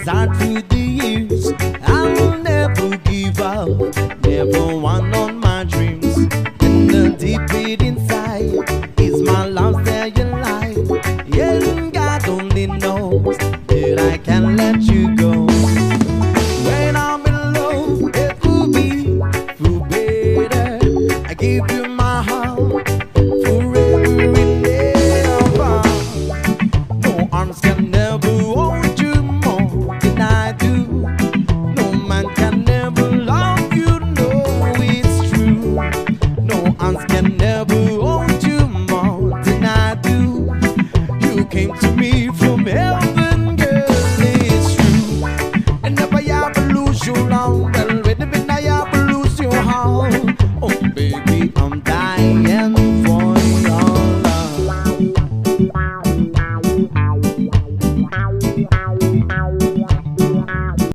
start through the years. I will never give up, never want on my dreams. And the deep beat inside is my love there you lie. Yeah, God only knows that I can't let you go. When I'm in love, it will be feel better. I give you my heart forever and ever. No arms can never hold you more than I do. No man can never love you, no, it's true. No arms can never hold you more than I do. You came to me from hell.